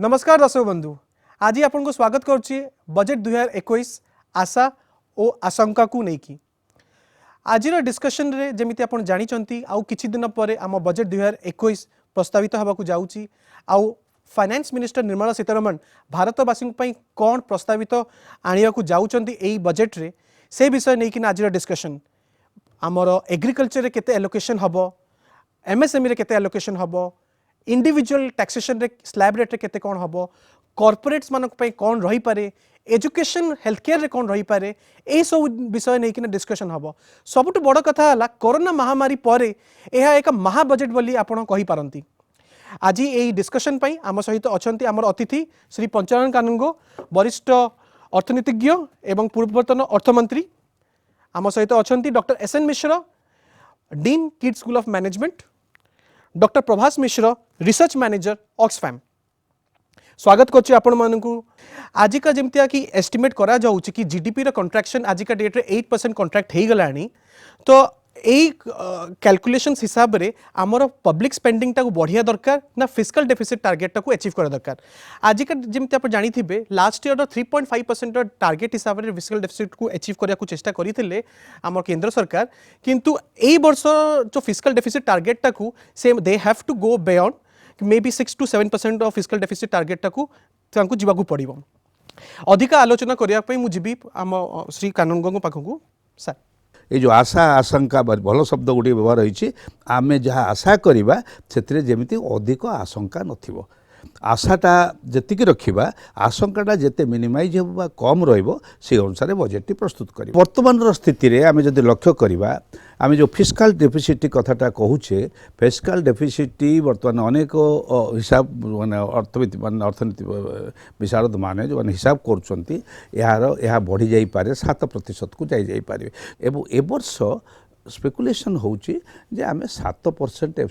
नमस्कार दर्शक बंधु, आज आपको स्वागत करुच्ची बजेट 2021 आशा और आशंका को लेकिन आज डिस्कशन रे जमीती आप जानते आउ किछि दिन पर आम बजेट 2021 प्रस्तावित होगा जाऊँगी आउ फाइनेंस मिनिस्टर निर्मला सीतारमण भारतवासी कौन प्रस्तावित आने को जाऊँगी यही बजेट रे से विषय नहीं कि आज डिस्कशन आमर एग्रीकल्चर रे केते एलोकेशन हम एमएसएमई रे केते एलोकेशन हम इंडिविजुअल टैक्सेशन रे स्लैब रेट रे केते कौन हम कॉर्पोरेट्स मानक पई कौन रही पारे एजुकेशन हेल्थ केयर रे कौन रही पारे ए सब विषय नहीं कि डिस्कशन हम सबुठ बड़ कथा है कोरोना महामारी पर यह एक महा बजेट बोली आपण कहि पारंती। आज यही डिस्कशन पई आम सहित अच्छा आमर अतिथि श्री पंचानन कानूनगो वरिष्ठ अर्थनीतिज्ञ एवं पूर्वतन अर्थमंत्री आम सहित अच्छा doctor S N Mishra dean KIIT's school of management doctor Prabhas Mishra research manager Oxfam स्वागत करछि आपण मानकु। आज का जमतिया कि एस्टिमेट करा जाउछि कि जीडीपी रो कंट्रैक्शन आज का डेट रे 8% कंट्रैक्ट हे गलानी तो यही कैलकुलेशंस हिसाब रे आमर पब्लिक स्पेंडिंग टाको बढ़िया दरकार ना फिस्कल डेफिसिट टारगेट टाको अचीव करा दरकार। आज का जमति आप जानिथिबे लास्ट ईयर 3.5% टारगेट हिसाब रे फिस्कल डेफिसिट को अचीव करिया को चेष्टा करिथिले आमर केंद्र सरकार किंतु एई वर्ष जो फिस्कल डेफिसिट टारगेट टाको से they have to go beyond maybe 6 to 7% of fiscal deficit target टाको तांको जीवाकू पड़िबो। अधिक आलोचना करिया पई मु जीबी आम श्री कानूनगो पाखकू सर ये जो आशा आशंका भल शब्द गोटे व्यवहार होइछि आमे जहाँ आशा करिबा सेतिरे जेमिति अधिक आशंका नथिबो आशाटा जेतिक रखिबा आशंकाटा जेते मिनिमाइज होबा कम रहिबो से अनुसार बजेट प्रस्तुत करिबो। वर्तमान स्थिति रे आमे जदि लक्ष्य करिबा आमे जो फिस्कल डेफिसिट कथाटा कहूचे फिस्कल डेफिसिट वर्तमान अनेक हिसाब माने अर्थनीति विशारद माने जो हिसाब करूछंती यार बढ़ी जाई पारे 7% को जाई पारे एवं ए वर्ष स्पेकुलेशन होउची जे आमे 7%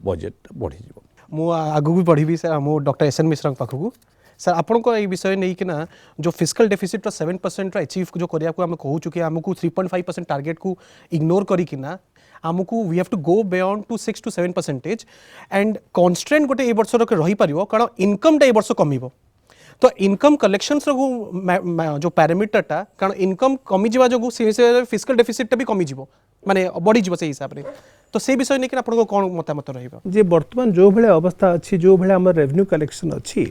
बजेट बढ़ी जीवो। मु आगु भी पढ़ी सर मो डॉक्टर एस एन मिश्र पाखक सर आपण को ये विषय नहीं कि ना जो फिस्कल डेफिसिट 7% अचीव जो करिया को हम कहूँ कि आमको 3.5% टारगेट को इग्नोर करिकिना आमको we have to go beyond to 6 to 7% and constraint गोटे ए वर्ष रही पारिबो कारण इनकमटा ए वर्ष कमिबो तो इनकम कलेक्शंस जो पैरामीटरटा कारण इनकम कमी जावा जो फिस्कल डेफिसिट भी कमी जीवो माने बढ़ी जीवो से हिसाब रे तो से विषय नहीं कि आपको कौन मतामत रहिबा जे वर्तमान जो भले अवस्था अच्छी जो भले हमर रेवेन्यू कलेक्शन अच्छी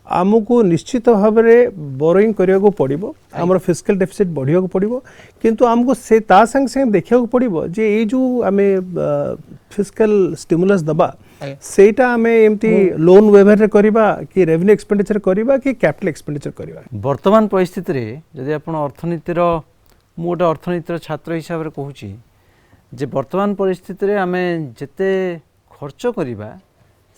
आमको निश्चित भाव में बोरोइंग करिया को पड़िबो हमर फिस्कल डेफिसिट बढ़िया को पड़िबो किंतु हमको से ता संग संग देखिया को पड़िबो जे ए जो आमे फिस्कल स्टिमुलस दबा सेटा आमे एमती लोन वेवर रे करिबा कि रेवेन्यू एक्सपेंडिचर करिबा कि कैपिटल एक्सपेंडिचर करिबा। वर्तमान परिस्थिति रे जदि आपण अर्थनीतिर मोटा अर्थनीतिर छात्र हिसाब रे कहूची जे वर्तमान परिस्थिति रे आमे जेते खर्च करिबा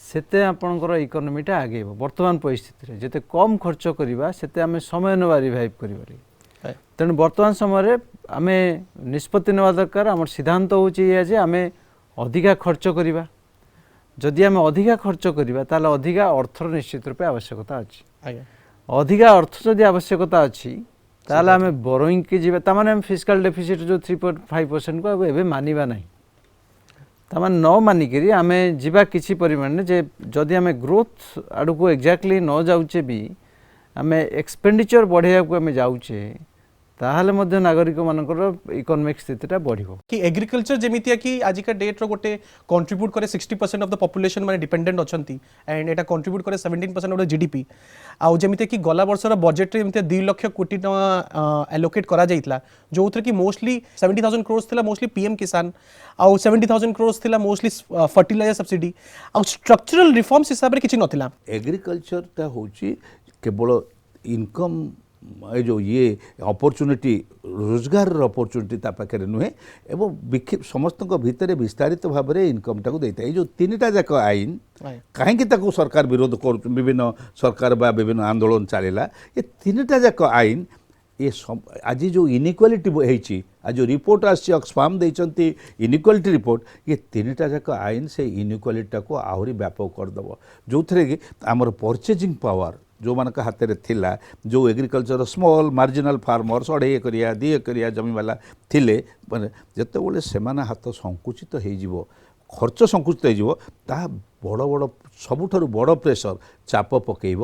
सेते आपणकर इकोनोमीटा आगेबो। वर्तमान परिस्थिति रे जेते कम खर्च करिबा सेते आमे समय नवा रिवाइव करिबारी तेणु वर्तमान समय रे आमे निष्पत्ति नेवा दरकार। हमर सिद्धांत होची ये जे आमे अधिका खर्च करिबा जदि आमे अधिका खर्च करिबा ताले अधिका अर्थर निश्चित रूपे आवश्यकता अछि अधिका अर्थ जदि आवश्यकता अछि ताले आमे बोरोइंग के जीवा तामाने हम फिस्कल डेफिसिट जो 3.5% को एबे मानिबा नाही तामान न मानिकरी आमे जीवा किछि परिमाण ने जे जदि आमे ग्रोथ आडू को एक्जेक्टली न जाउचे भी आमे एक्सपेंडिचर बढ़िया को आमे जाउचे ताहले मध्य नागरिक मानकर इकोनॉमिक स्थितिटा बढ़िबो कि एग्रीकल्चर जेमितिया कि आज का डेट रो गोटे कंट्रीब्यूट करे 60% ऑफ द पॉपुलेशन माने डिपेंडेंट अछंती एंड एटा कंट्रीब्यूट करे 17% ऑफ द जीडीपी आ जेमितिया कि गला वर्षर बजेट रे जेमितिया 2 लाख कोटी एलोकेट करा जाइतला जोथरे कि मोस्टली 70,000 करोड़ थिला मोस्टली पीएम किसान आ 70,000 करोड़ थिला मोस्टली फर्टिलाइजर सब्सिडी आ स्ट्रक्चरल रिफॉर्म्स हिसाब रे किछि नथिला। एग्रीकल्चर ता होची केवल इनकम जो ये अपॉर्चुनिटी रोजगार अपॉर्चुनिटी ता पाखे नुहे एवं समस्त भितर विस्तारित भाव में इनकम टाक देता है। जो तीनटा जाक आईन कहीं सरकार विरोध कर विभिन्न सरकार बा विभिन्न आंदोलन चलला ये तीनटा जाक आईन ये आज जो इनइक्वालिटी होती आज जो रिपोर्ट आसी ऑक्सफाम देइचंती इनइक्वालिटी रिपोर्ट ये तीनटा जाक आईन से इनइक्वालिटी को आहरी व्यापक करदेव जो थे कि आमर परचेजिंग पावर जो मान हाथ में थिला जो एग्रीकल्चर स्मॉल मार्जिनल फार्मर्स 2 एकरिया 2 एकरिया जमी वाला थिले माने जते बोले सेमाना हाथ संकुचित हो ଖର୍ଚ୍ଚ ସଂକୁଚିତ ହେଇଯିବ ତାହା ବଡ଼ ବଡ଼ ସବୁଠାରୁ ବଡ଼ ପ୍ରେସର ଚାପ ପକେଇବ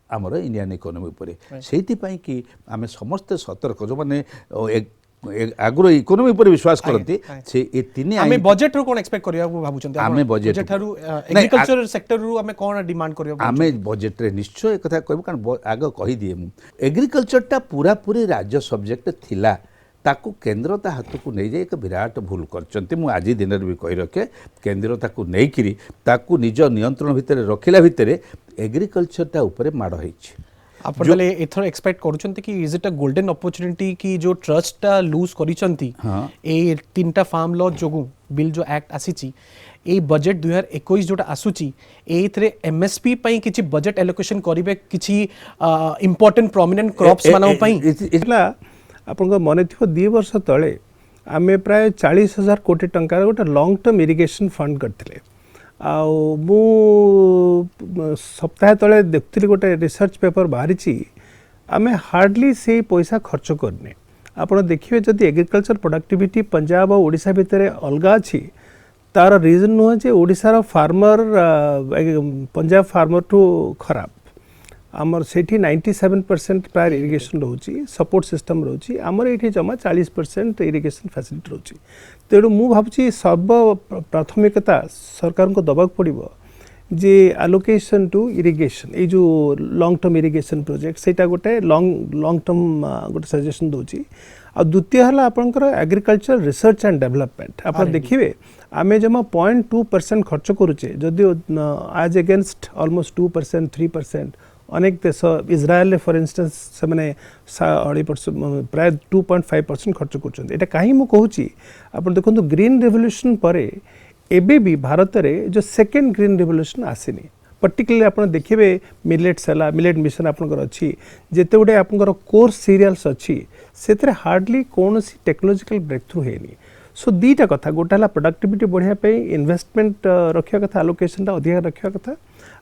ଆମର ଇଣ୍ଡିଆନ୍ ଇକୋନୋମି ଉପରେ। ସେଇଥିପାଇଁ କି ଆମେ ସମସ୍ତେ ସତର୍କ, ଯେଉଁମାନେ ଆଗରୁ ଇକୋନୋମି ଉପରେ ବିଶ୍ୱାସ କରନ୍ତି ସେ ଏ ତିନି ଆମେ ବଜେଟ୍ ରୁ कोन एक्सपेक्ट करिया भाबुचंती ଆମେ ବଜେଟ୍ ଠାରୁ एग्रीकल्चर सेक्टर रू ଆମେ कोन डिमांड करिया आमे बजेट रे निश्चय एक कथा कहबो कारण आग कहि दिए मु एग्रीकल्चरटा पूरा पूरी राज्य सब्जेक्ट थिला ताकू केंद्र ता हाथ को नहीं जाए एक विराट भूल करचंती मु आज दिन भी कहि रखे केंद्र ताकू नहीं किरी ताकू निज नियंत्रण भितर रखिला भितर एग्रीकल्चरटा ऊपर माड़ होइछि। आपण ले एथर एक्सपेक्ट करूचंती कि is it a golden opportunity कि जो ट्रस्टटा लूज करिचंती ए तीनटा फार्म लॉ जोगु बिल जो एक्ट आसीची ए बजेट 2021 जोटा आसुची एथरे एमएसपी पई किछि बजेट एलोकेशन करिवे किछि इंपोर्टेंट प्रोमिनेंट क्रॉप्स मानव पई इतला आपन मन थो 2 वर्ष तळे आमे प्राय 40,000 कोटी टंकार गोटे लॉन्ग टर्म इरिगेशन फंड करथिले मु सप्ताह तले देखुली गोटे रिसर्च पेपर बाहरी आमे हार्डली से पैसा खर्च करने आपण देखिए जदि एग्रीकल्चर प्रोडक्टिविटी पंजाब और ओडिशा भितर अलग अच्छी तार रीजन नुह जे ओडिशार फार्मर पंजाब फार्मर ठू खराब आमर सेठी 97% प्रायर इरिगेशन रोची सपोर्ट सिस्टम रोची आमर एठी जमा 40% इरिगेशन फैसिलिटी रोची तेणु मु भाबुची सर्व प्राथमिकता सरकार को दबाक पड़िबो जे एलोकेशन टू इरिगेशन ए जो लॉन्ग टर्म इरिगेशन प्रोजेक्ट सेटा गोटे लॉन्ग टर्म गोटे सजेशन दोची आ द्वितीय हला आपनकर एग्रीकल्चर रिसर्च एंड डेवलपमेंट आप देखिए आमे जमा 0.2% खर्च करूचे जदि आज अगेंस्ट ऑलमोस्ट 2% 3% अनेक देश इज्राएल फॉर इंस्टेंस से माने 2.5% प्राय 2.5% खर्च करछन एटा काहे मु कहूची आपण देखंतु ग्रीन रेवोल्यूशन परे एबे भी भारत रे जो सेकंड ग्रीन रेवोल्यूशन आसीनी पर्टिकुलरली आपण देखिबे मिलेट्स हला मिलेट मिशन आपनकर अछि जेते गुडे आपनकर कोर्स सीरियल्स अछि सेतरे हार्डली कोनोसी टेक्नोलॉजिकल ब्रेक थ्रू हेनी सो दीटा कथा गोटाला प्रोडक्टिविटी बढ़िया पे इन्वेस्टमेंट रखिया कथा एलोकेशन ता अधिक रखिया कथा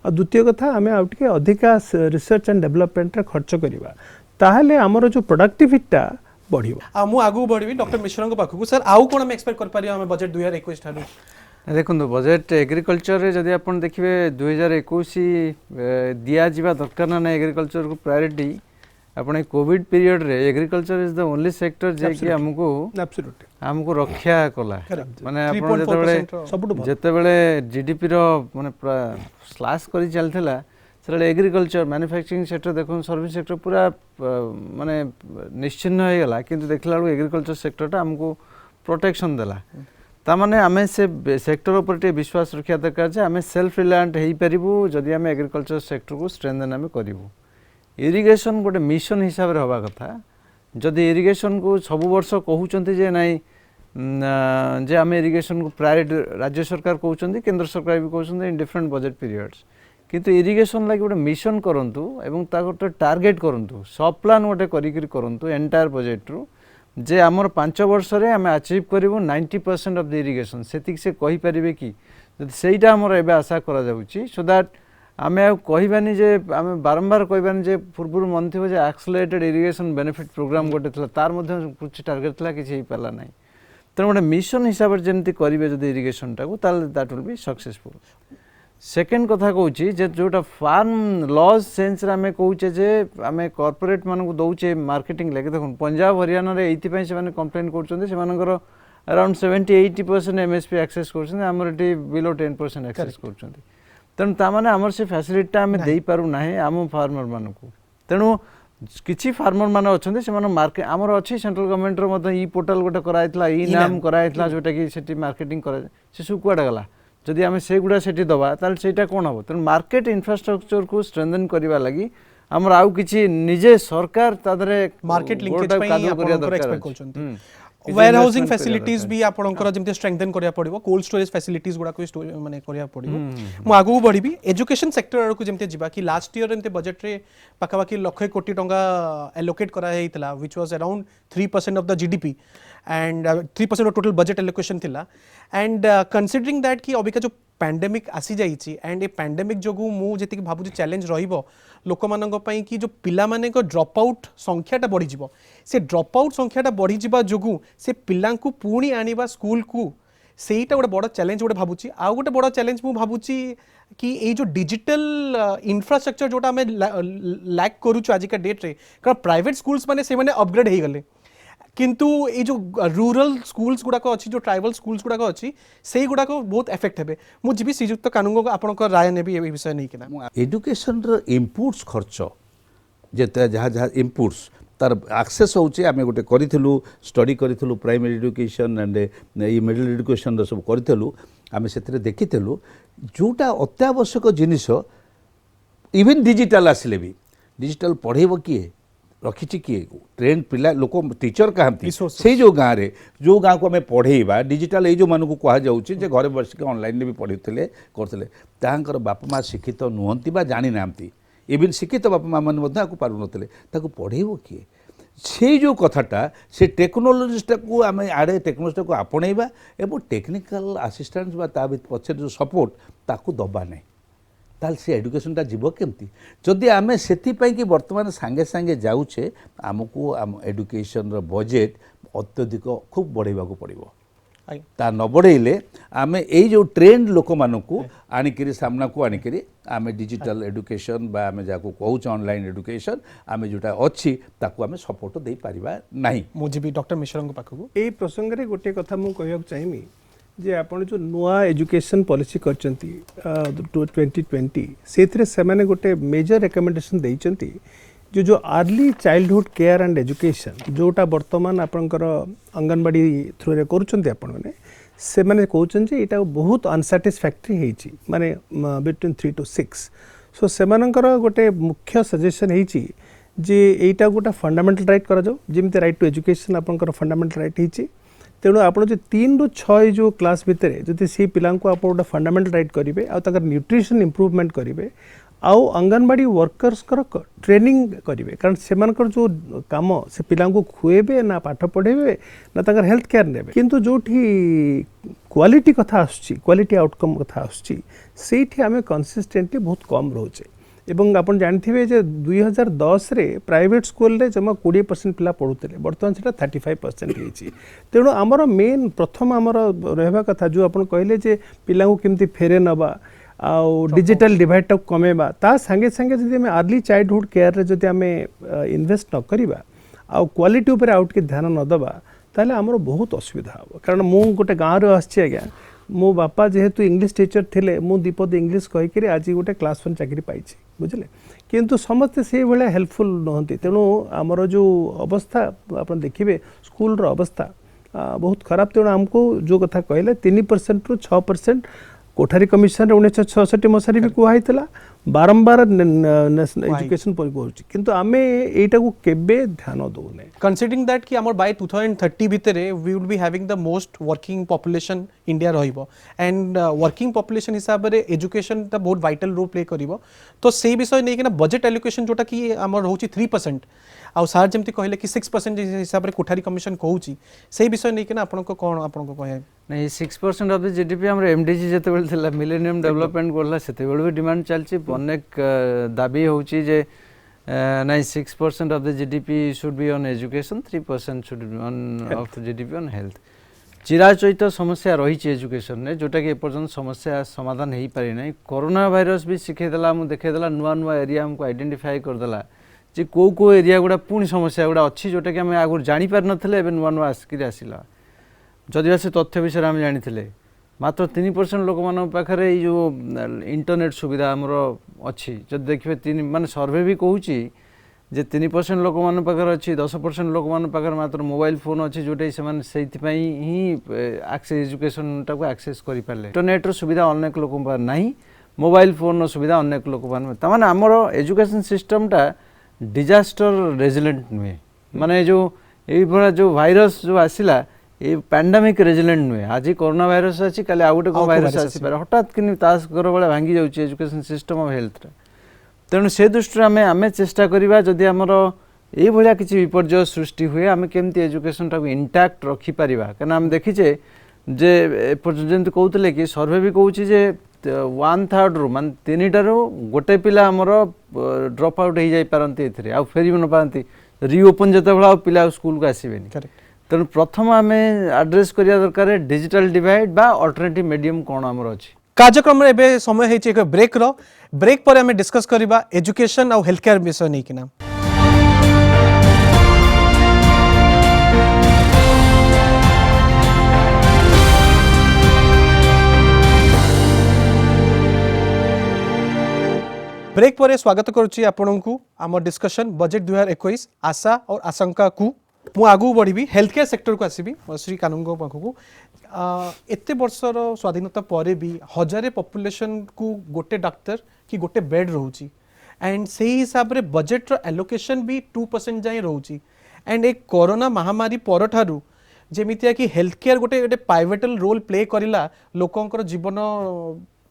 और द्वितीय कथा आमे आउटिके अधिका रिसर्च एंड डेवलपमेंट रे खर्च करिवा ताहले हमर जो प्रोडक्टिविटी बढ़िबो मु आगु बढ़िबी डॉक्टर मिश्रा को पाखु सर आउ कोन हम एक्सपेक्ट कर पारिया हम बजेट 2021 ठानु देखो बजेट एग्रीकल्चर रे जदि आपण देखिबे 2021 दिया जिबा दरकार ना एग्रीकल्चर को प्रायोरिटी आपण कोविड पीरियड रे agriculture is the only sector जे कि हमको एब्सोल्युटली हमको रक्षा कला माने आपण जते बेले जीडीपी रो माने स्लैश करी चलथला सेले एग्रीकल्चर मैन्युफैक्चरिंग सेक्टर देखो सर्विस सेक्टर पूरा माने निश्चिन्न हो गला किंतु देखला एग्रीकल्चर सेक्टरटा हमको प्रोटेक्शन देला ता माने आमे से सेक्टर ऊपर टे विश्वास रखिया दरकार जे आमे सेल्फ रिलायंट हेई परिबू जदि आमे एग्रीकल्चर सेक्टर को स्ट्रेंथन आमे करिवू इरिगेशन गोटे मिशन हिसाब रे होबा कथा जदि इरिगेशन को सब वर्ष कहउचंती जे नाही जे आमे इरिगेशन को प्रायोरिटी राज्य सरकार कहउचंती केंद्र सरकार भी कहउचंती इन डिफरेंट बजेट पीरियड्स किंतु इरिगेशन लागी गोटे मिशन करंतु एवं ता गोटे टार्गेट करंतु सब प्लान गोटे करी करंतु एंटायर बजेट रु जे आमर 5 वर्ष रे आमे अचीव करिवो 90% ऑफ द इरिगेशन सेतिक से कहि परिबे कि जदि सेइटा हमर एबे आशा करा जाउची सो दैट आमे कहबानी जे आमे बारंबार कहबानी जे पूर्व मन थी जे एक्सेलरेटेड इरिगेशन बेनिफिट प्रोग्राम गोटे थला तार मध्ये कुछ टार्गेट थला कि हे पाला नाही तेणु गोटे मिशन हिसाब से जमती करेंगे जब इरिगेशन टाक that will be successful second कथा कहूँ जे जोटा फार्म लॉज सेन्स आम कहे जे आम कॉर्पोरेट मानक दौचे मार्केटिंग लगे देखो पंजाब हरियाणा रे ये कंप्लेन कर अराउंड 70-80% एमएसपी एक्सेस करमर ये बिलो 10% एक्सेस कर तेणु ताने आमर से फैसिलिटी आम दे पारू ना आम फार्मर मानक तेणु किसी फार्मर मान अच्छा से मार्केट आमर अच्छी सेंट्रल गवर्नमेंट ई पोर्टाल गोटे कराइला ई नाम कराइला जोटा कि सेठी मार्केटिंग कर सब कुआडे गला जदि आम से गुड़ा से दबा ताल सेटा कौन हम तेणु मार्केट इन्फ्रास्ट्रक्चर को स्ट्रेंथन करने लगी आमर आउ किसी निजे सरकार तादरे मार्केट लिंकेज पई आपनकर एक्सपेक्ट करछन वेयर हाउसिंग फैसिलिटीज भी आपनकर जेमते स्ट्रेंथन करिया पड़िबो कोल्ड स्टोरेज फैसिलिटीज गुडा को माने करिया पड़िबो मु आगु बढ़िबी एजुकेशन सेक्टर को जेमते जिबा कि लास्ट ईयर एमते बजेट रे पाखापाखि 1,00,000 कोटी टंका एलोकेट करा हेइतला which was around 3% of the GDP and 3% of total budget allocation थिला एंड कंसीडरिंग दैट कि अबिका जो पैंडेमिक आसी जाइछि एंड ए पैंडेमिक जोगु मु जेति भाबु चैलेंज रहिबो लोक मानक पई कि जो पिला माने को ड्रॉप आउट संख्याटा बढ़ी जिवो से ड्रॉप आउट संख्याटा बढ़ी जिबा जोगु से पिलांकु पूणी आनिबा स्कूल को ସେଇଟା ଗୋଟେ ବଡ଼ ଚ୍ୟାଲେଞ୍ଜ ଗୋଟେ ଭାବୁଛି। ଆଉ ଗୋଟେ ବଡ଼ ଚ୍ୟାଲେଞ୍ଜ ମୁଁ ଭାବୁଛି कि ये जो डिजिटल इंफ्रास्ट्रक्चर जोटा आम लैक करूँ आजिका डेट्रे कारण प्राइवेट स्कूल्स माने से माने अपग्रेड हो गले किंतु ये जो रूरल स्कूल्स गुड़ाक अच्छी जो ट्राइबल स्कूल्स गुड़ाक अच्छी से गुड़ाक बहुत एफेक्ट हे मुझे श्रीजुक्त कानून आपण राय ने भी विषय नहीं किना एजुकेशन इनपुट्स खर्च जेते जहाँ जहाँ इनपुट्स तार एक्सेस होचे आमे गोटे करिथिलु स्टडी करिथिलु प्राइमरी एजुकेशन एंड ये मिडिल एजुकेशन सब करिथिलु आमे सेतरे देखिथिलु जोटा अत्यावश्यक जिनिस इवन डिजिटल आसिले भी डिजिटल पढ़ेब किए रखी किए ट्रेन पिला लोक टीचर कहाँती से जो गाँव में जो गाँव को आम पढ़ेबा डिजिटल ये जो मानक कह जाऊँगी जे घरे बसिक ऑनलाइन भी पढ़ते करते तांकर बापा माँ शिक्षित नुहंती बा जानी नांती इवन शिक्षित बापा माँ मैंने पार नथिले ताकू पढ़ेब किए से जो कथाटा से टेक्नोलोजीटा को आम आड़े टेक्नोलोजीटा को आपणेबा एवं टेक्निकल असिस्टेंस बा ता पछे जो सपोर्ट ताकू दबा नहीं ताल से एडुकेशनटा जीव केमती जदि आम से कि बर्तमान सांगे सांगे जाऊे आमको आम एडुकेशन बजेट अत्यधिक खूब बढ़ेबा को पड़ो ता न बढ़ेले आम यही जो ट्रेंड लोक मानू आणिकी सामना को आणिकी आम डिजिटल एडुकेशन बा आम जहाँ कहूँ ऑनलाइन एडुकेशन आम जोटा अच्छी ताकू आम सपोर्ट दे पारिबा नहीं मुझे भी डॉक्टर मिश्र पाखक यही प्रसंग में गोटे कथा मुझे कहूँ चाहिए जे आपण जो नुआ एजुकेशन पॉलिसी करचंती 2020 से मैंने गोटे मेजर रिकमेंडेशन देइचंती जो early childhood care and education जोटा बर्तमान आपणकर अंगनवाड़ी थ्रू रे करूचंती आपण माने से माने कहउचन जे एटा बहुत अनसैटिस्फैक्टरी हेची माने बिटवीन 3 to 6 सो सेमानकर गोटे मुख्य सजेशन हेची जे एटा गोटा फंडामेंटल राइट करा जाओ जेमते राइट टू एजुकेशन आपणकर फंडामेंटल राइट हेची तेणु आपड़ जो 3 ରୁ 6 जो क्लास भितर जदि से पिला को आप गोटे फंडामेंटल राइट करेंगे आर न्यूट्रिशन इम्प्रूवमेंट करेंगे आउ अंगनवाड़ी वर्कर्स ट्रेनिंग करेंगे कारण से जो काम से पिला को खुएबे ना पाठ पढ़ेबे ना तंकर हेल्थ केयर नेबे किंतु जोठी क्वालिटी कथा आसुची क्वालिटी आउटकम कथा आसुची सेठी आमे कंसिस्टेंटली बहुत कम रोचे एवं आप जानते जे 2010 रे प्राइवेट स्कूल रे जमा 20% पिला पढ़ुते बर्तमान से 35% होती तेणु आमर मेन प्रथम आमर रहा कथा जो आप कहले जे पिला को केमती फेरे नवा आउ डिजिटल डिवाइड टा कमेबा ता संगे संगे जदि आम अर्ली चाइल्डहुड केयर रे जदि आम इन्वेस्ट न करिबा आउ क्वालिटी उपर आउट के ध्यान न दबा ताले आमर बहुत असुविधा हो कारण मु गोटे गाँव रे आछि आज्ञा मो बापा जेहेतु इंग्लिश टीचर थिले मु दीपद इंग्लिश कहीकि आज गोटे क्लास 1 चाकरी पाइछि बुझले किंतु समस्ते से भाया हेल्पफुल नहंती तेणु आमर जो अवस्था आप देखिए स्कूल रो अवस्था बहुत खराब तेणु आमको जो कथा कहले 3% ରୁ 6% कोठारी कमिशन 1966 मसीह भी कहला बारंबार एजुकेशन पहुँची किंतु आमे एटा को केबे ध्यान दौने कंसीडरिंग दैट कि आमर बाय 2030 भितरे we would be having the most working population India रहिबो एंड वर्किंग पॉपुलेशन हिसाब रे एजुकेशन ता बहुत वाइटल रोल प्ले करिवो तो से विषय नै कि बजेट एलोकेशन जोटा कि आमर रहउची 3% आ सार जेमती कहले कि 6% हिसाब रे कोठारी कमिशन कहउची से विषय नै कि आपन को कोन आपन को कहे नहीं 6% ऑफ द जीडीपी हमर एमडीजी जते बेल थिला मिलेनियम डेवलपमेंट गोला सेते बेल भी डिमांड चलची अनेक दाबी होची जे नहीं 6% of the GDP should be on education 3% should be on of GDP on health चिराचरित समस्या रही एजुकेशन ने जोटा कि एपर्यंत समस्या समाधान हो पारि ना कोरोना भाइरस भी शिखेदेला मुझे देखेदेला नुआ नुआ एरिया हमको आइडेंटिफाई करदेला जे को एरिया गुड़ा पुणी समस्या गुड़ा अच्छी जोटा कि आम आगुरी जापर ना नुआ नुआ आसिक आसला जदिवा से तथ्य विषय आम जानी मात्र 3% लोक मान पाखे जो इंटरनेट सुविधा आमर अच्छी जब देखिए 3 मान सर्वे भी कहूँ जे 3% लोक मान पाखे अच्छी 10% लोक मान पाखे मात्र मोबाइल फोन अच्छी जोटा से ही एक्सेस एजुकेशन टाक एक्सेस करें इंटरनेट सुविधा अनेक लोक ना मोबाइल फोन सुविधा अनेक लोक मैंने आमर एजुकेशन सिस्टमटा डिजास्टर रेजिलेंट नुहे माने जो ये जो भाइरस जो आसला ये पैंडेमिक रेजिलेंट नुहे आज कोरोना भाइरस अच्छी काली आउ गोटे भाइरस आसपे हठात कि ताश घर भाया भांगी जाऊँगी एजुकेशन सिस्टम ऑफ हेल्थ तेणु से दृष्टि आम चेष्टा करवा जदि आमर ये भाया किसी विपर्य सृष्टि हुए आम केमती एजुकेशन टाक इंटैक्ट रखिपर कहीं आम देखीचे जे जमी कहते कि सर्वे भी कहूँ 1/3 रू मान 3टारू गोटे पिला आमर ड्रप आउट हो जापारती आउ फेर न पारती रिओपन जिते बड़ा पिला स्कूल को आसबेनि तेणु प्रथम आम आड्रेस करिया दरकार डिजिटल डिवाइड बा अल्टरनेटिव मीडियम कौन आमर अछि। कार्यक्रम एबे समय है एक ब्रेक पर आम डिस्कस करबा एजुकेशन और हेल्थ केयर विषय नहीं किना। ब्रेक पर स्वागत करुच्ची आपण को आम डिस्कशन बजेट 2021 आशा और आशंका को मु आगू बढ़ी हेल्थ केयर सेक्टर को आसबि श्री कानून पाखक एत वर्षर स्वाधीनता पर भी हजारे पॉपुलेशन को गोटे डाक्तर कि गोटे बेड रोची एंड से हिसाब रे बजेट रो एलोकेशन भी 2% जाए रोची एंड एक कोरोना महामारी पर ठारू जेमितिया कि हेल्थ केयर गोटे गोटे पाइवेटल रोल प्ले करिला लोकंकर जीवन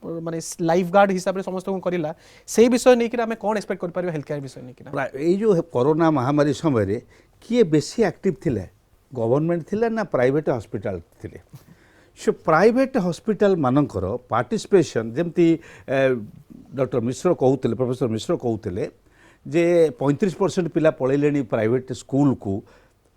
माने लाइफ गार्ड हिसाब रे समस्त को करिला से विषय नहीं कि आमे कोन एक्सपेक्ट कर पारिबा हेल्थ केयर विषय नहीं कि ये जो कोरोना महामारी समय रे किए बेसी एक्टिव थिले गवर्नमेंट थिले ना प्राइवेट हॉस्पिटल थिले सो प्राइवेट हॉस्पिटल मानकर पार्टिसिपेशन जमती डॉक्टर मिश्र कहते प्रोफेसर मिश्र कहते जे 35% पिला पळैलेनी प्राइवेट स्कूल को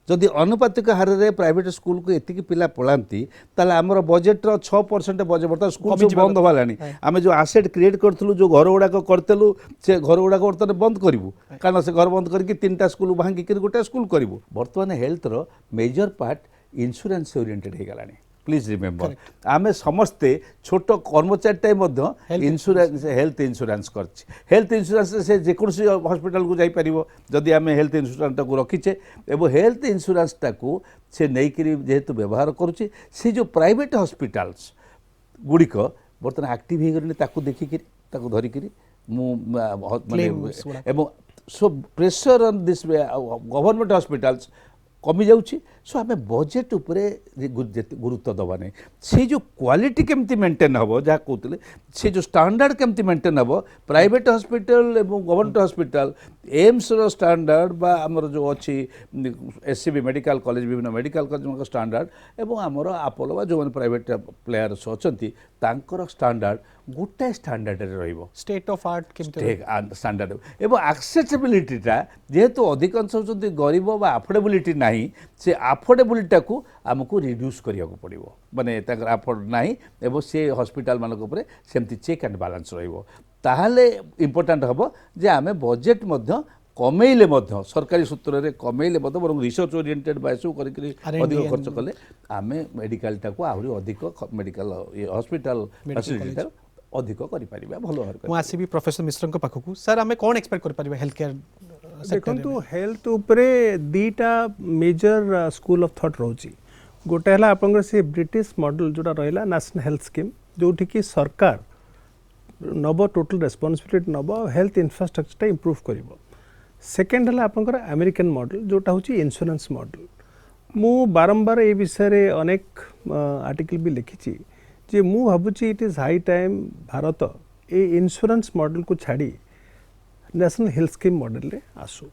जदि अनुपातिक हार रे प्राइवेट स्कूल को एतिक पिला पळांती ताले हमर बजेट रो 6% बजेट बर्तमान स्कूल सब बंद होलानी आमे जो एसेट क्रिएट करथलु जो घर गुडा करतेलु से घर गुडा बर्तमान बंद करिवु कारण से घर बंद करके 3टा स्कूल भांगी कर गोटे स्कूल करिवु बर्तमान हेल्थ रो मेजर पार्ट इंश्योरेंस ओरिएंटेड हे गलानी प्लीज रिमेम्बर आमे समस्ते छोट कर्मचारी टाइम इंश्योरेंस हेल्थ इंश्योरेंस करछि हेल्थ इंश्योरेंस से जेकोसी हॉस्पिटल को जाई परिबो जदि आमे हेल्थ इंश्योरेंस को रखिछे एवं हेल्थ इंश्योरेंस को से नहीं करी जेहेतु व्यवहार करुछि से जो प्राइवेट हॉस्पिटल्स गुड़िक बर्तमान एक्टिव हो गले ताकू देखिक ताकू धरिक एवं so pressure on this government hospitals कमी जाउछि सो आमे बजेट उपरे गुरुत्व दबा नहीं से जो क्वालिटी केमती मेंटेन हबो जहाँ कहते से जो स्टैंडर्ड केमती मेंटेन हबो प्राइवेट हॉस्पिटल एवं गवर्नमेंट हॉस्पिटल एम्स रो स्टैंडर्ड बा हमर जो अछि एससीबी मेडिकल कॉलेज विभिन्न मेडिकल कॉलेज स्टैंडर्ड एवं हमर अपोलो बा जो प्राइवेट प्लेयर्स अछंती तांकर स्टैंडर्ड गोटे स्टैंडर्ड रे रहइबो स्टेट ऑफ आर्ट केमती स्टैंडर्ड एवं एक्सेसिबिलिटी टा जेहेतु अधिकांश जदि गरीब बा अफोर्डेबिलिटी नाही से अफोर्डेबिलिटी को आमको रिड्यूस करिया को पड़िबो माने ताकर अफोर्ड नाही एवं से हॉस्पिटल मानक ऊपर सेमती चेक एंड बैलेंस रहइबो ताहाले इंपोर्टेंट हबो जे आमे बजेट मध्य कमेइले मध्य सरकारी सूत्र रे कमेइले मध्य बरं रिसर्च ओरिएंटेड बायसु करिकरी अधिक खर्च कले आमे मेडिकल टा को आहुरी अधिक मेडिकल हॉस्पिटल फैसिलिटी टा अधिक करि परिबा भलो हर मु आसीबी प्रोफेसर मिश्र को पाखकू सर आमे कोन एक्सपेक्ट कर परिबा हेल्थ केयर देखो हेल्थ उपरे दीटा मेजर स्कूल ऑफ थॉट रोची गोटे हला आपनकर से ब्रिटिश मॉडल जोटा रहला नेशनल हेल्थ स्कीम जोठी की सरकार नब टोटल रेस्पॉन्सिबिलिटी नब हेल्थ इंफ्रास्ट्रक्चर इंप्रूव करिवो सेकेंड हला आपनकर अमेरिकन मॉडल जोटा होची इंश्योरेंस मॉडल मु बारंबार ए विषय रे अनेक आर्टिकल भी लिखिची जे मु भाबुची it is high time Bharat ए इंश्योरेंस मॉडल को छाड़ी नेशनल हेल्थ स्कीम मॉडल रे आसु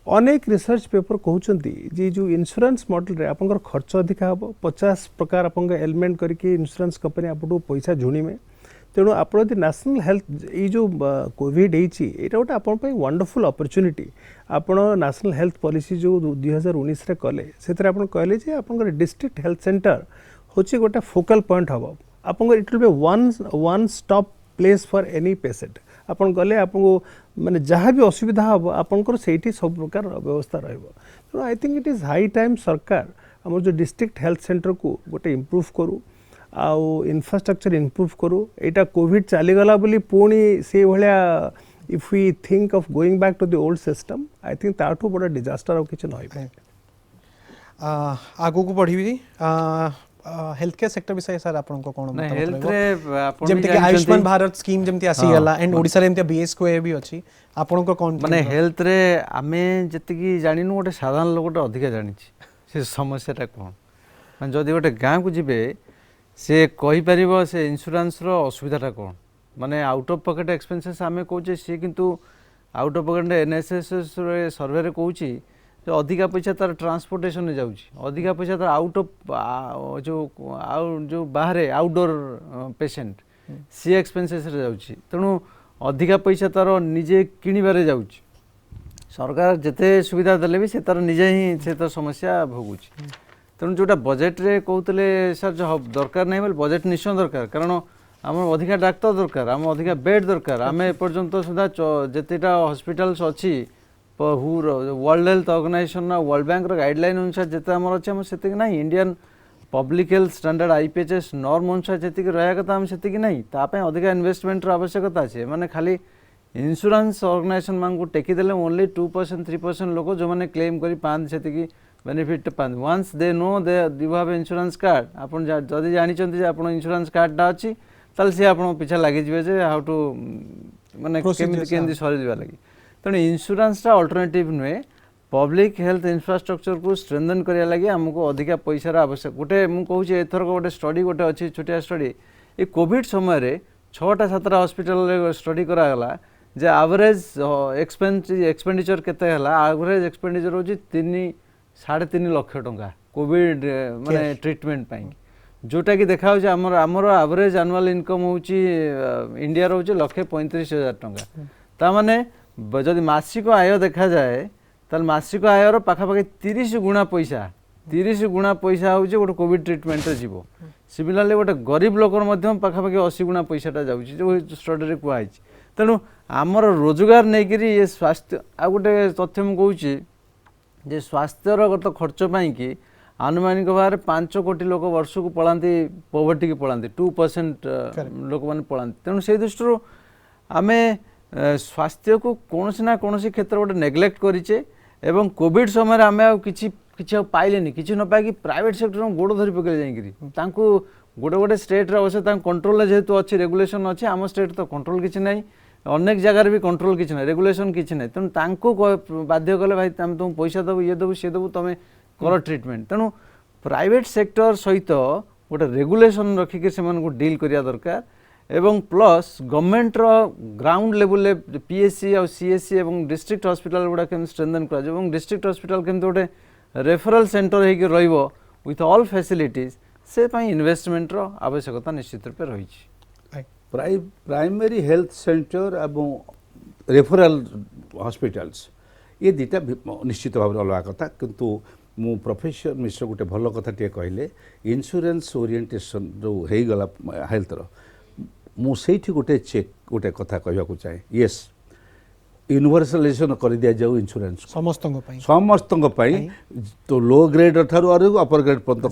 अनेक रिसर्च पेपर कहउचंती जे जो इंश्योरेंस मॉडल रे आपनकर खर्च अधिक हबो 50 प्रकार आपनकर एलिमेंट करके इंश्योरेंस कंपनी आपटू पैसा झुणी में तेणु आप नेशनल हेल्थ ये जो कोविड होती यहाँ गोटे आप वंडरफुल अपॉर्चुनिटी आपण नेशनल हेल्थ पॉलिसी जो 2019 रे कले से कहले जे आप डिस्ट्रिक्ट हेल्थ सेंटर होची गोटे फोकल पॉइंट हम आप it will be one stop place for any patient आपन गले आपको माने जहाँ भी असुविधा हम आपंकर से सब प्रकार व्यवस्था रही I think it is high time सरकार आम जो डिस्ट्रिक्ट हेल्थ सेंटर को गोटे इम्प्रूव करूँ आउ इंफ्रास्ट्रक्चर इम्प्रूव करूँ यहाँ कोविड चलीगला बोली पुणी से भाया if we think of going back to the old system I think ताठू बड़ा डिजास्टर और किसी नहीं आगू को बढ़ी हेल्थ केयर सेक्टर विषय सर आपन को कोन मतलब हेल्थ रे आपन जेमते कि आयुष्मान भारत स्कीम जेमते आसी गला एंड ओडिसा रे एमते बीएस को भी अछि आपन को कोन माने हेल्थ रे आमे जति कि जानिनु गोटे साधारण लोक अधिक जानि से समस्याटा कोन माने जदि गोटे गाँ को जिबे से कहि परिबो से इंश्योरेंस रो असुविधाटा कोन माने आउट ऑफ पॉकेट एक्सपेंसेस आमे कहूचे से किंतु आउट ऑफ पॉकेट एनएसएस रे सर्वे रे कहूची जो अधिका पैसा तार ट्रांसपोर्टेशन में जाउची अधिका पैसा तार आउट ऑफ जो बाहर आउटडोर पेशेंट सी एक्सपेंसेस रे जाउची तेणु अधिका पैसा तार निजे किणिबारे जाउची सरकार जते सुविधा देले भी से तार निजे ही से तो समस्या भोगुची तेणु जोटा बजेट रे कहते सर जो दरकार नहीं बोले बजेट निश्चय दरकार कारण आम अधिका डाक्तर दरकार आम अधिका बेड दरकार आम एपर्यंत सुधा जितेटा हॉस्पिटल्स अच्छी World Health Organization World Bank guideline अनुसार जिते आम अच्छे आम से ना Indian public health standard IPHS norm अनुसार जी रहा कथा आम से ना ताप अधिका इन्वेस्टमेंट आवश्यकता अच्छे मैंने खाली इंश्योरेंस ऑर्गेनाइजेशन मान को टेकीदेले ओनली 2% 3% लोक जो मैंने क्लेम करी पाँच से बेनिफिट पाँच once they know they you have insurance card आपन जदि जानी आप इंश्योरेंस कार्डटा अच्छी ताल सी आप पिछा लगे हाउ टू माने केमती सरी जा लगी तेणु इंश्योरेंसटा अल्टरनेटिव नुहे पब्लिक हेल्थ इंफ्रास्ट्रक्चर को स्ट्रेंथन करिया लगी आमको अधिका पैसार आवश्यक गोटे मुझे कहूँ एथर गोटे स्टडी गोटे अच्छी छोटिया स्टडी ये कोविड समय 6टा 7टा हॉस्पिटल स्टडी करागला जे एवरेज एक्सपेंडिचर केते हला एवरेज एक्सपेंडिचर होची 3.5 लाख टंका कोविड माने ट्रीटमेंट पाई जोटा कि देखा आमर एवरेज एनुअल इनकम होची इंडिया रो होची 1,35,000 टंका ता माने जदि मासिक आय देखा जाए ताल मासिक आयर पाखापाखि 30 गुणा पैसा 30 गुणा पैसा होची गोटे कोविड ट्रीटमेंट रे जीवो सिमिलरली गोटे गरीब लोकर मध्यम पाखापाखि 80 गुणा पैसाटा जाउची जो स्टडी रे कुआई तेणु आमर रोजगार नहीं करी ये स्वास्थ्य आ गोटे तथ्य मुझे कहूँ जे स्वास्थ्यर गत खर्च पाई कि आनुमानिक भाव 5 कोटी लोक वर्ष को पलांती पॉवर्टी की पलांती 2% लोक मैंने पलांती तेणु से दृष्टि आम स्वास्थ्य को कौन ना कौन क्षेत्र गोटे नेग्लेक्ट करेचे एवं कोविड समय आम किसी पाइले किसी न पाई प्राइवेट सेक्टर गोड़ धरी पकड़े जाकि गोटे गोटे स्टेट अवश्य कंट्रोल जेहेतु अच्छी रेगुलेशन अच्छी आम स्टेट तो कंट्रोल किसी ना अनेक जगार भी कंट्रोल किसी ना रेगुलेशन किसी ना तेणु बाध्य कले भाई तुम पैसा देव ये देव सी देव तुम कर ट्रिटमेंट तेणु प्राइवेट सेक्टर सहित गोटे रेगुलेशन रखिक से डील करिया दरकार एवं plus government ground level PSC और सीएससी एवं डिस्ट्रिक्ट हॉस्पिटल गुड़ा केम स्ट्रेंथन कर डिस्ट्रिक्ट हॉस्पिटल केमती गोटे रेफरल सेंटर होकर रहिबो विथ ऑल फैसिलिटीज से इन्वेस्टमेंट रो आवश्यकता निश्चित रूप रही प्राइमरी हेल्थ सेंटर एवं रेफरल हॉस्पिटल्स ये दुटा निश्चित भाव अलग कथा किंतु मु प्रोफेसर मिश्र गोटे भल कथा टे कहले इंश्योरेंस ओरिएंटेशन जो हो गला हेल्थ रो मुझे गोटे चेक गोटे कथा कहवाक चाहे येस यूनिवर्सलाइजेशन कर दिया जाऊ इंश्योरेंस समस्त तो लो ग्रेड ठारू अपर ग्रेड पर्यंत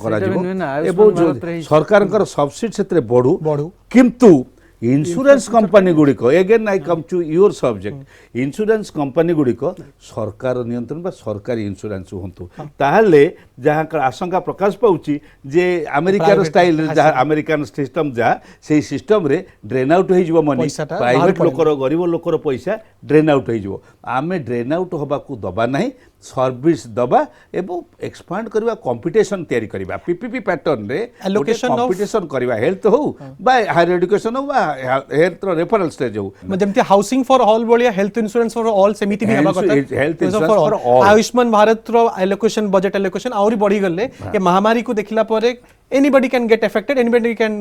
सरकार सब्सिडी से बढ़ू किंतु इंश्योरेंस कंपनी गुड़िक again I come to your subject insurance company गुड़िक सरकार नियंत्रण सरकारी इंश्योरेंस हूँ ताहले जहाँ आशंका प्रकाश पाउची जे अमेरिकार स्टाइल जहाँ अमेरिकान सिस्टम जहाँ से सिस्टम रे ड्रेन आउट हो मनी प्राइवेट लोकर गरीब लोकर पैसा ड्रेन आउट हो आमे ड्रेन आउट होबाकू दबा नहीं सर्विस दबा एवं एक्सपांड करवा कंपटीशन तैयारी करवा पीपीपी पैटर्न रे कंपटीशन करवा हेल्थ हो बा हायर एजुकेशन हो बा हेल्थ रेफरल स्टेज हो जेमती हाउसिंग फॉर ऑल बोलिया हेल्थ इंश्योरेंस फॉर ऑल सेमिति भी हेबा कथा health insurance for all Ayushman Bharat रो एलोकेशन बजट एलोकेशन आउरी बढ़ी गले ये महामारी को देखिला परे anybody can get affected anybody can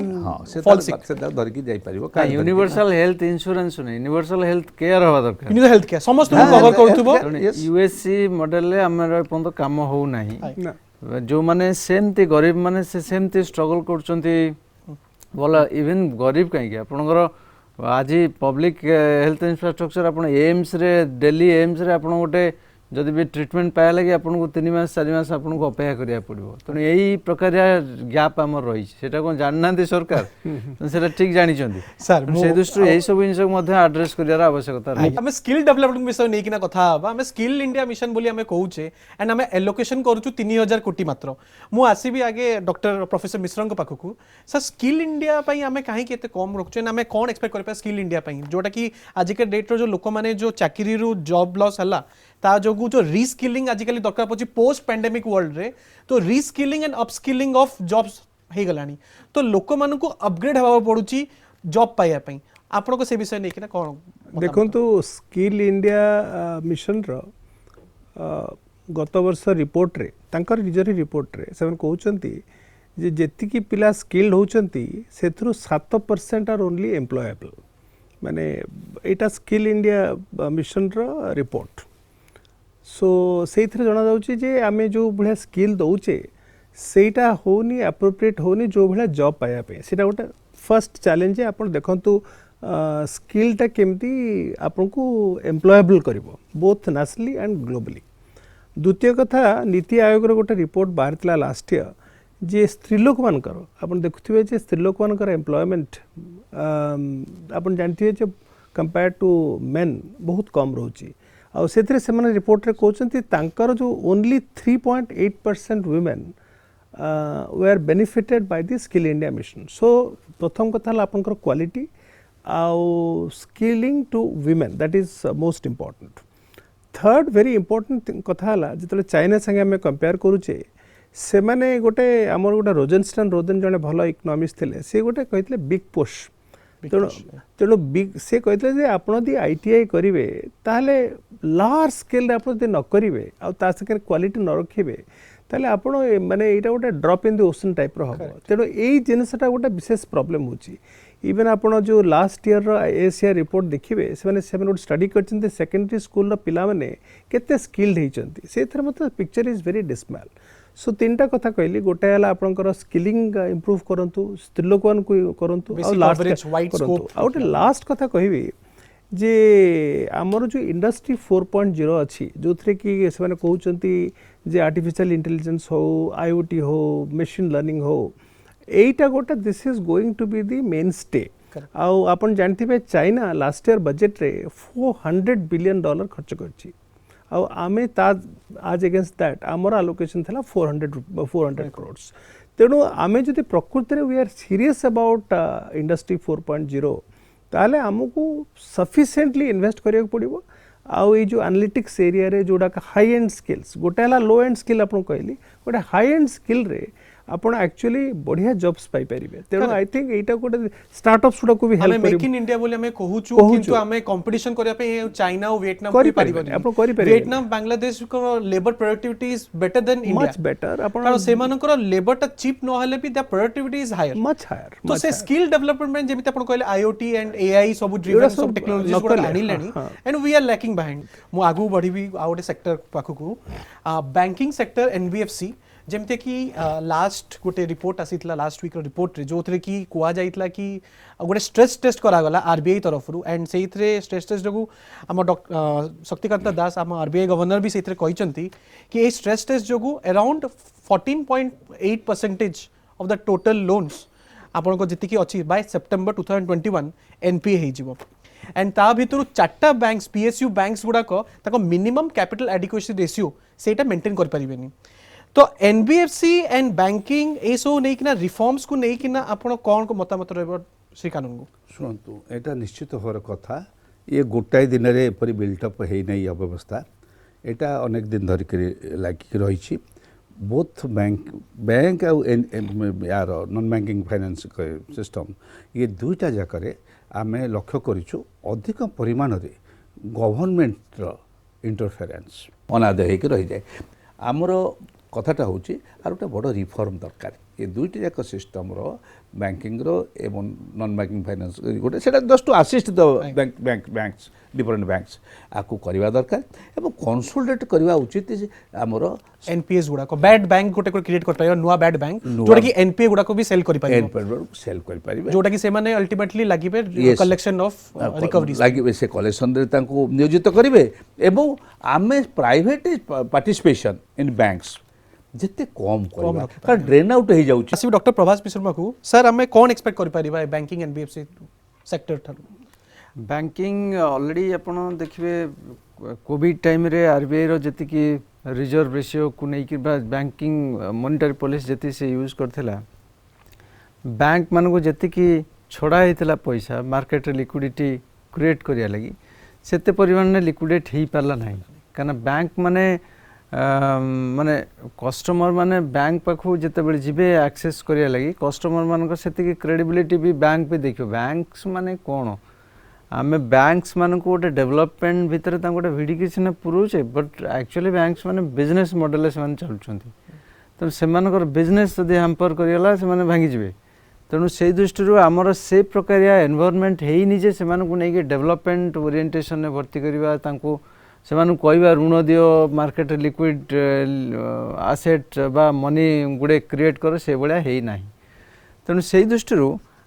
fall sick से धर की जाई परिबो का यूनिवर्सल हेल्थ इंश्योरेंस नै यूनिवर्सल हेल्थ केयर हवा दरकार यूनिवर्सल हेल्थ केयर समस्त को कवर करथबो यूएससी मॉडल ले हमर पंत काम हो नाही जो माने सेमती गरीब माने से सेमती स्ट्रगल करचंती बोला इवन गरीब कहीं आपनकर आज पब्लिक हेल्थ इंफ्रास्ट्रक्चर आप एम्स रे दिल्ली एम्स रे आप गोटे जदि भी ट्रीटमेंट पाया लगे आपको 3 मास 4 मास आपको अपेक्षा करिया पड़ो तेणु यही प्रकार गैप आम रही से जानना सरकार से ठीक जानी सर से दृष्टि यही सब जिन आड्रेस कर आवश्यकता आम स्किल डेवलपमेंट विषय नहीं कि कथा आम स्किल इंडिया मिशन बोली आम कहूचे एंड आम एलोकेशन करूँ 3000 कोटी मात्र मु आसबि आगे डॉक्टर प्रोफेसर मिश्र पाखक सर स्किल इंडिया आम कहीं कम रखुचे आम कौन एक्सपेक्ट कर स्किल इंडिया जोटा कि आजिका डेट्रे जो लोक मैंने जो चाकरी जॉब लॉस है ता जो जो रीस्किलिंग आजिकल दरकार पड़ी पोस्ट पैंडेमिक वर्ल्ड रे तो reskilling and upskilling of jobs हो गलानी तो लोक मान को अपग्रेड हवा पड़ुची जॉब पाइबा आपण को से विषय नहीं कि कौन देखो तो स्किल इंडिया मिशन रो गत वर्ष रिपोर्ट रे तांकर निजरी रिपोर्ट रे से कहउचंती जे जेतिकी पिला स्किल्ड होचंती सेथरु 7% आर ओनली एम्प्लॉयबल माने एटा स्किल इंडिया मिशन रो रिपोर्ट सो से जना जाउची जे आमे जो बढ़िया स्किल दउचे ସେଇଟା होनी एप्रोप्रिएट होनी जो भाया जॉब पाया पे सेटा गोटे फर्स्ट चैलेंज है आपण देखंतु स्किलटा केमती आपन को एम्प्लॉयबल करिवो बोथ नेशनली एंड ग्लोबली। द्वितीय कथा नीति आयोग रो गोटे रिपोर्ट बाहरला लास्ट ईयर जे स्त्री लोक मानकर आपण देखुथिबे जे स्त्री लोक मानकर एम्प्लॉयमेंट आपण जानथिबे जे कंपेयर टू मेन बहुत कम रोची आ सेथरे सेमाने रिपोर्ट रे कहउचंती तांकर जो only 3.8% women we are benefited by the skill India mission. So प्रथम कथा आपनकर क्वालिटी आउ skilling to women that is most important. Third very important कथा हला जितले चाइना संगे हमें कंपेयर करूचे से माने गोटे हमर गोटे रोजनस्टन रोदन जने भलो इकोनॉमिस्ट थिले से गोटे कहितले बिग पुश तेणु बिग से कहते जे आपण दी आईटीआई करिवे ताले लार्ज स्केल रे आपण न करिवे आ ता सके क्वालिटी न रखिबे ताले आपण माने एटा गोटे drop in the ocean type रो हबो। तेणु एई जिनसटा गोटे विशेष प्रॉब्लम होची। इवन आपण जो लास्ट ईयर रो एशिया रिपोर्ट देखिबे से माने गोटे स्टडी करछन सेकेंडरी स्कूल रो पिला माने केते स्किल्ड हेचंती से थर मत पिक्चर इज वेरी डिस्मैल। सो तीनटा कथा कहली गोटे हला आपनकर स्किलिंग इंप्रूव करंतु स्त्री लोकन को करंतु आ लास्ट लास्ट कथा कहबी जे हमर जो इंडस्ट्री 4.0 अछि जो थरे कि से माने कहउचंती जे आर्टिफिशियल इंटेलिजेंस हो आईओटी हो मशीन लर्निंग हो एटा गोटा this is going to be the mainstay. आ आपण जानथिबे चाइना लास्ट ईयर बजट रे $400 बिलियन खर्च करछि आ आमे आज अगेंस्ट दैट आमर आलोकेशन था 400 करोड्स। तेणु आमे जदि प्रकृति रे we are serious about industry 4.0 ताले आमको सफिशिएंटली इन्वेस्ट करिया पड़िबो। आउ ये जो एनालिटिक्स एरिया रे जोडा हाई एंड स्किल्स गोटे हला लो एंड स्किल आपन कहली गोटे हाई एंड स्किल रे आपण एक्चुअली बढ़िया जॉब्स पाई परिबे। तेणु आई थिंक एटा गोटे स्टार्टअप्स को भी हेल्प मेक इन इंडिया बोली हमें कहूछु किंतु हमें कंपटीशन करिया पे चाइना और वियतनाम करि परिबे आपण करि परिबे। वियतनाम बांग्लादेश को labour productivity is better than India much better आपण कारण सेमानकर लेबर टा चीप न हले भी the productivity is higher much higher. तो से स्किल डेवलपमेंट जेमिति आपण कहले आईओटी एंड एआई सब ड्रिवन सब टेक्नोलॉजीज को आनी लेनी and we are lacking behind. मु आगु बढ़ी भी आउटे सेक्टर पाखकू बैंकिंग सेक्टर एनबीएफसी जेमते कि लास्ट गोटे रिपोर्ट आसीतला लास्ट वीक रिपोर्ट रे जो थरे कि कुआ जाइतला कि गोटे स्ट्रेस टेस्ट करा गला आरबीआई तरफ रु एंड सेई थरे स्ट्रेस टेस्ट जगु हम शक्तिकांत दास हम आरबीआई गवर्नर भी सेई थरे कहिसंती कि ए स्ट्रेस टेस्ट जगु around 14.8% of the total loans आपन को जति कि अछि बाय सितंबर 2021 एनपीए हे जिवो एंड ता भितरु चारटा बैंक्स पीएसयू बैंक्स गुडा को ताको मिनिमम कैपिटल एडिक्वेसी रेशियो सेटा मेंटेन कर परिबेनी। तो एनबीएफसी एंड बैंकिंग ए सो नै किना रिफॉर्म्स को नै किना आपण कोन को मतामत रहबो श्री कानून को शुणु एटा निश्चित होर कथा ये गोटाए दिन रे एपरी बिल्टअप है नहीं अव्यवस्था एटा अनेक दिन धरिक लागिक रही बोथ बैंक यार नॉन बैंकिंग फाइनेंस सिस्टम ये दुईटा जाकर आम लक्ष्य करूँ अधिक परिमाण रे गवर्नमेंट इंटरफेरेंस अनादय हो रही जाए आमर कथाटा हूँ आर गोटे बड़ रिफॉर्म दरकार ये दुईटी जाक सिस्टम रो बैंकिंग रो एवं नॉन बैंकिंग फाइनेंस गोटे से just to assist the banks different banks आपको करवा दरकार एवं कंसोलिडेट करवा उचित आमर एनपीएस गुडा को बैड बैंक गोटे को क्रिएट कर पाइबा नुवा बैड बैंक जोटा कि एनपीए गुडा को भी सेल कर पाइबा सेल कर पाइबा जोटा कि से माने अल्टीमेटली लागिबे कलेक्शन ऑफ रिकवरी लागिबे से कलेक्शन रे तांको नियोजित करिवे एवं आमे प्राइवेट पार्टिसिपेशन इन बैंक्स जिते कम करबा का ड्रेन आउट हो जाउछ। आसी डॉक्टर प्रभास मिश्रमा को सर हमें कोन एक्सपेक्ट कर परिबा बैंकिंग एनबीएफसी सेक्टर थारु बैंकिंग ऑलरेडी आपण देखिबे कोविड टाइम रे आरबीआई रो जति कि रिजर्व रेशियो को नै कि बैंकिंग मॉनिटरी पॉलिसी जति से यूज करथिला बैंक मान को जति कि छोड़ा हेतला पैसा मार्केट रे लिक्विडिटी क्रिएट करिया लगी सेते परिमाण ने लिक्विडेट ही पाला नाही काना बैंक माने माने कस्टमर माने बैंक पाखु जते बेले जिबे एक्सेस करिया लगी कस्टमर मान को सेति कि क्रेडिबिलिटी भी बैंक पे देखियो बैंक्स माने कोन आमे बैंक्स मान को गोटे डेवलपमेंट भितर ता गोटे भिडिकेशन पुरुचे बट एक्चुअली बैंक्स माने बिजनेस मॉडल से मान चलुछंती तो से मानकर बिजनेस यदि हैम्पर करियला से माने भांगी जिवे तेणु से दृष्टि आमर से प्रकारिया एनवायरनमेंट है निजे से मानकु नै कि डेवलपमेंट ओरिएंटेशन ने भर्ती करबा तांको से कहवा ऋण दियो मार्केट लिक्विड आसेट बा मनी गुड़े क्रिएट कर से भाया है ना तेणु से दृष्टि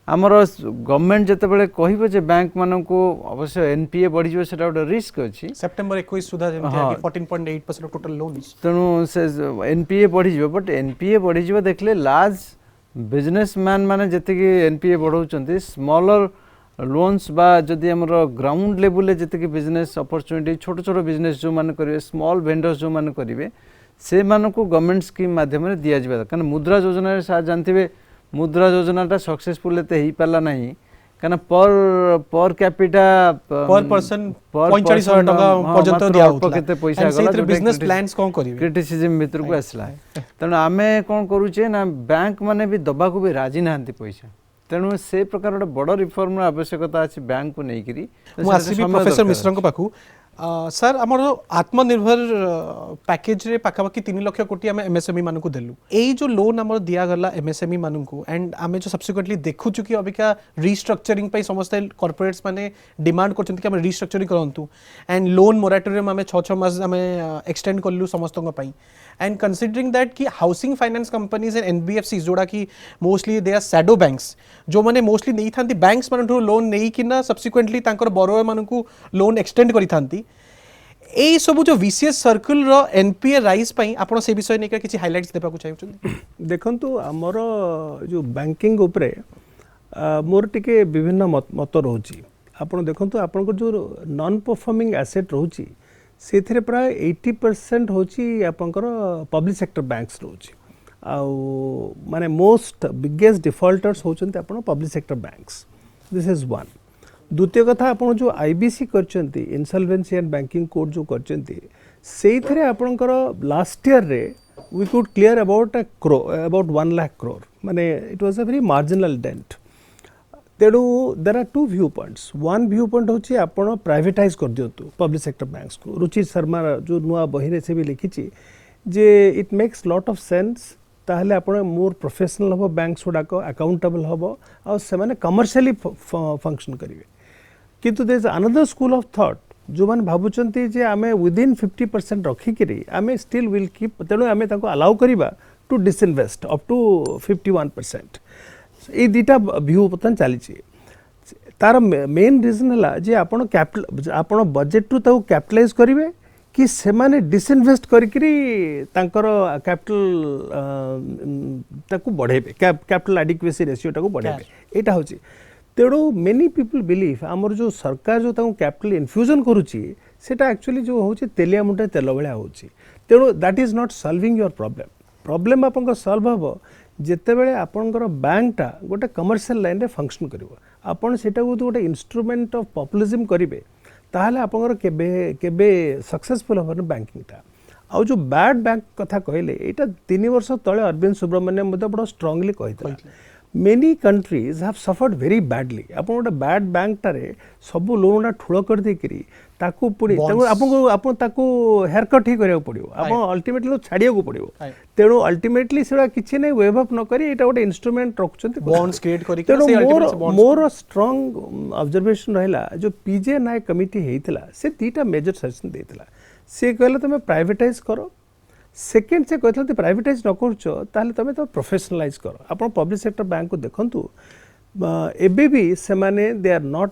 आमर गवर्नमेंट जितेबाला कह जे बैंक मानक अवश्य एनपीए बढ़ी से गोटे रिस्क अच्छी सेप्टेम्बर 21 सुधा हाँ। 14.8% टोटल लोन्स तेणु से एनपीए बढ़ी बट एनपीए बढ़ी देखले लार्ज बिजनेसमैन माने जी एनपीए बढ़ाऊँ स्मॉलर लोन्स बा जदि आमर ग्राउंड लेवल जी बिजनेस अपॉर्चुनिटी छोट छोट बिजनेस जो मैंने करेंगे स्मॉल वेंडर्स जो मैंने करेंगे से मानक गवर्नमेंट स्कीम माध्यम दि जावा कारण मुद्रा योजना सार जानते मुद्रा योजनाटा सक्सेसफुल एते ही पाला नहीं कारण पर कैपिटा पर पर्सन 45,000 टका पर्यंत दिया होता केते पैसा गला बिजनेस प्लान्स कोन करिवे क्रिटिसिज्म भीतर को आसला तेणु आमे कोन करूचे ना बैंक माने भी दबा को भी राजी नाहंती पैसा तेणु से प्रकार गोटे बड़ रिफॉर्म आवश्यकता अच्छी बैंक को लेकिन प्रोफेसर मिश्र को पाखु सर आमर आत्मनिर्भर पैकेज रे पाखापाखि 3 लाख कोटी आम एमएसएमई मानक देलु यही जो लोन आमर दिगला एमएसएमई मानक एंड आम जो सब्सिक्वेंटली देखुचु कि अबिका रिस्ट्रक्चरिंग पे समस्त कॉर्पोरेट्स माने डिमांड करछन कि आम रिस्ट्रक्चरिंग करंतु एंड लोन मोराटोरियम आम 6 मास आम एक्सटेंड करलु समस्त एंड कंसीडरिंग दैट कि housing finance companies and NBFC जोड़ा कि mostly they are shadow banks जो माने मोस्टली नहीं थांती बैंक्स मानठु लोन नहीं किना सब्सिक्वेंटली तांकर बोरोवर मानकु लोन एक्सटेंड करि थांती ए सब जो विसीएस सर्कल रो एनपीए राइज पई आपण से विषय नै किछि हाइलाइट्स देबा को चाहउछन देखंतु हमर जो बैंकिंग उपरे मोर टिके विभिन्न मत रहउची आपण देखंतु आपण को जो नॉन परफॉर्मिंग एसेट रहउची से प्राय 80% होची आपंकर पब्लिक सेक्टर बैंक्स रोची आउ माने मोस्ट बिगेस्ट डिफॉल्टर्स होचंती आपण public sector banks this is one द्वितीय कथा आपण जो आईबीसी करचंती इंसॉल्वेंसी एंड बैंकिंग कोड जो करचंती सेइथरे आपणकर लास्ट ईयर रे we could clear about about 1 lakh crore माने it was a very marginal dent तेणु there are 2 view points one view point होची आपण प्राइवेटाइज कर दियंतु पब्लिक सेक्टर बैंक्स को रुचि शर्मा जो नुआ बहिरे से भी लिखिची जे it makes lot of sense ताहले आपण मोर प्रोफेशनल हबो बैंक्स गुडाक अकाउंटेबल हबो और से माने कमर्शियली फंक्शन करिवे किंतु there is another school of thought जो माने भाबुचंती जे आमे विदिन 50% रखी करी आमे स्टिल विल कीप तेणु आमे ताको अलाउ करिबा टू डिसइन्वेस्ट अप टू 51% ये दुटा व्यू बर्तमान चली तार मेन रिजन है जे आपण कैपिटल आपण बजेट टू ताऊ कैपिटलाइज करिवे कि से माने डिसइन्वेस्ट करिकरी तांकर कैपिटल ताकू बढ़ेबे कैपिटल एडिक्वेसी रेशियो ताकू बढ़ेबे एटा होची तेणु मेनी पीपल बिलीव आमर जो सरकार जो ताऊ कैपिटल इन्फ्यूजन करूची सेटा एक्चुअली जो होची तेलिया मुंडे तेल भलिया होची तेणु that is not solving your problem आपन सॉल्व हबो जितेबले आपनकर बैंकटा गोटे कमर्शियल लाइन रे फंक्शन करिवो आपन सेटा गोटे इंस्ट्रूमेंट ऑफ पॉपुलिज्म करिवे ताहले आपनकर केबे सक्सेसफुल हबन बैंकिंगटा आ जो बैड बैंक कथा कहले एटा 3 वर्ष तळे अरविंद सुब्रमण्यम मते बड़ स्ट्रांगली कहितला many countries have suffered very badly आपन गोटे बैड बैंक टारे सब लोन ठुळ कर देकरी ताकू पुणी आपन ताकू हेयर कट ही करिया पड़ियो आपन अल्टीमेटली छाड़िया को पड़ियो तेणु अल्टीमेटली सेडा किछि नै वेव अप न करी एटा गोटे इंस्ट्रूमेंट रखछन्ती बॉन्ड्स क्रिएट करी तेणु मोर स्ट्रांग ऑब्जर्वेशन रहला जो पीजे नायक कमिटी हेइतला से तीटा मेजर सजेशन देइतला से कहले तमे प्राइवेटाइज करो सेकेंड से कहते प्राइवेटाइज न कर तुम तो प्रोफेशनलाइज कर आप पब्लिक सेक्टर बैंक को देखु एबे भी से माने they are not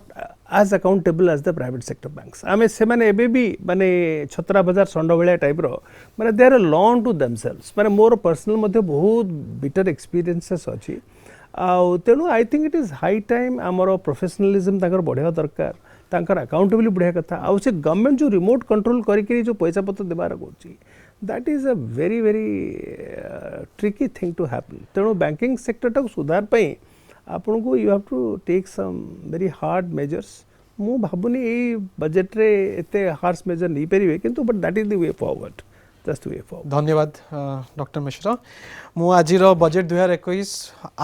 as accountable as the private sector banks आमे से माने एबे भी माने छतरा बाजार संड भलिया टाइप रो माने they are loan to themselves माने मोर पर्सनल मध्ये बहुत बिटर एक्सपीरियंसेस अछि आ तेणु I think it is high time आमर प्रोफेशनलिज्म ताकर बढ़िया दरकार ताकर अकाउंटेबिलिटी बढ़िया कथा आ से गवर्नमेंट जो रिमोट कंट्रोल करी जो पैसा पत्र देबार कोची that is a very tricky thing to happen तेणु बैंकिंग सेक्टर तक सुधार पई आपन को you have to take some very hard measures मु भाबुनी ए बजेट रे एते हार्श मेजर नहीं परिवे किंतु but that is the way forward just way forward धन्यवाद डॉक्टर मिश्रा मु आजिर बजेट 2021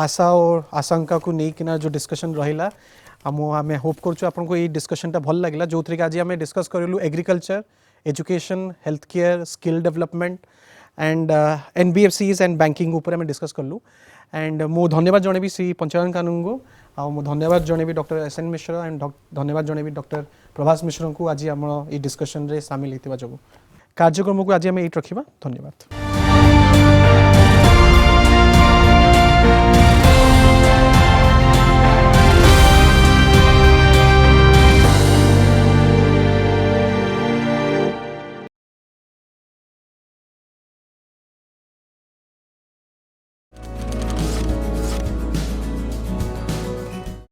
आशा और आशंका को नहीं किना जो डिस्कशन रहिला आमे होप करछु आपन को ये डिस्कशन ता भल लागला जो थ्री आज आमे डिस्कस करलु agriculture education health care skill development and NBFCs and banking ऊपर आम डिस्कस कलु एंड मो धन्यवाद जनबी श्री पंचानन कानून को आ मो धन्यवाद जनबी डॉक्टर SN मिश्र एंड धन्यवाद जनबी डॉक्टर प्रभास मिश्र को आज आम ये डिस्कशन रे शामिल होता जो कार्यक्रम को आज आम ये रखा धन्यवाद।